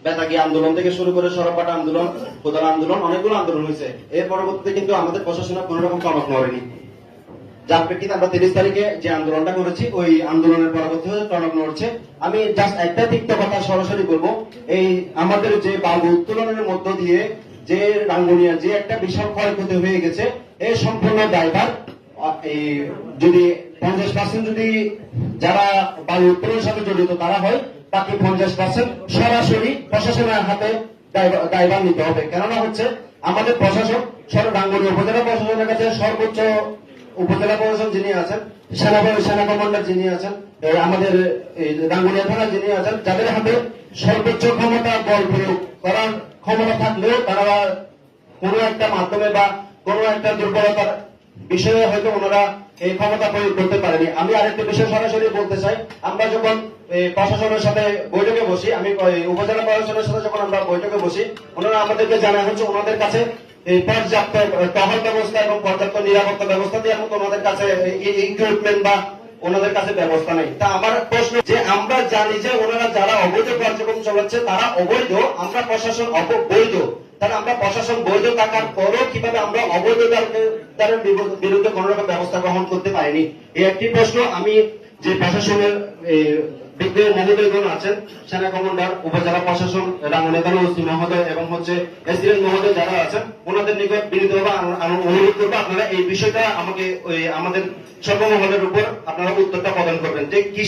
বেতাগী আন্দোলন থেকে শুরু করে সরবপাটা আন্দোলন, কোদাল আন্দোলন, অনেকগুলো আন্দোলন হয়েছে। এর পরবর্তীতে কিন্তু আমাদের প্রশাসনের কোন রকম টনক নড়েনি, যার প্রেক্ষিতে আমরা 30 তারিখে যে আন্দোলনটা করেছি ওই আন্দোলনের পরবর্তী হয়ে টনক নড়ছে। আমি জাস্ট একটা তিক্ত কথা সরাসরি বলবো, এই আমাদের যে বালু উত্তোলনের মধ্য দিয়ে যে রাঙ্গুনিয়া যে একটা বিশাল ক্ষয়ক্ষতি হয়ে গেছে, এই সম্পূর্ণ দায়ভার যদি 50% যদি যারা বালু উত্তোলনের সাথে জড়িত তারা হয়, বাকি 50% সরাসরি প্রশাসনের হাতে দায়ভার নিতে হবে। কেননা হচ্ছে আমাদের প্রশাসন রাঙ্গুনিয়া উপজেলা প্রশাসনের কাছে সর্বোচ্চ উপজেলা প্রশাসন যিনি আছেন, সেনা কমান্ডার যিনি আছেন, আমাদের রাঙ্গুনিয়া থানা যিনি আছেন, যাদের হাতে সর্বোচ্চ ক্ষমতা বল প্রয়োগ করার ক্ষমতা থাকলেও তারা কোনো একটা মাধ্যমে বা কোনো একটা দুর্বলতার বিষয়ে হয়তো ওনারা এই ক্ষমতা প্রয়োগ করতে পারেনি। আমি আরেকটা বিষয় সরাসরি বলতে চাই, আমরা যখন প্রশাসনের সাথে বৈঠকে বসি, আমি উপজেলা প্রশাসনের সাথে যখন আমরা বৈঠকে বসি, ওনারা আমাদেরকে জানা হচ্ছে ওনাদের কাছে এই পর্যাপ্ত টহল ব্যবস্থা এবং পর্যাপ্ত নিরাপত্তা ব্যবস্থা দেওয়ার মতো ওনাদের কাছে ইকুইপমেন্ট বা ওনাদের কাছে ব্যবস্থা নেই। তা আমার প্রশ্ন যে আমরা জানি যে ওনারা যারা অবৈধ কার্যক্রম চালাচ্ছে তারা অবৈধ, আমরা প্রশাসন বৈধ, তাহলে আমরা প্রশাসন বৈধ থাকার পরও কিভাবে আমরা অবৈধতার বিরুদ্ধে কোন রকম ব্যবস্থা গ্রহণ করতে পারিনি, এই একটি প্রশ্ন। আমি যে প্রশাসনের বিজ্ঞ মহোদয়গণ আছেন, সেনা কমান্ডার, উপজেলা প্রশাসন, রাঙ্গুনিয়া থানা ওসি মহোদয় এবং হচ্ছে এসডিএম মহোদয় যারা আছেন, ওনাদের নিকট বিনীতভাবে অনুরোধ করবো আপনারা এই বিষয়টা আমাকে আমাদের সর্বমহলের উপর আপনারা উত্তরটা প্রদান করবেন যে কি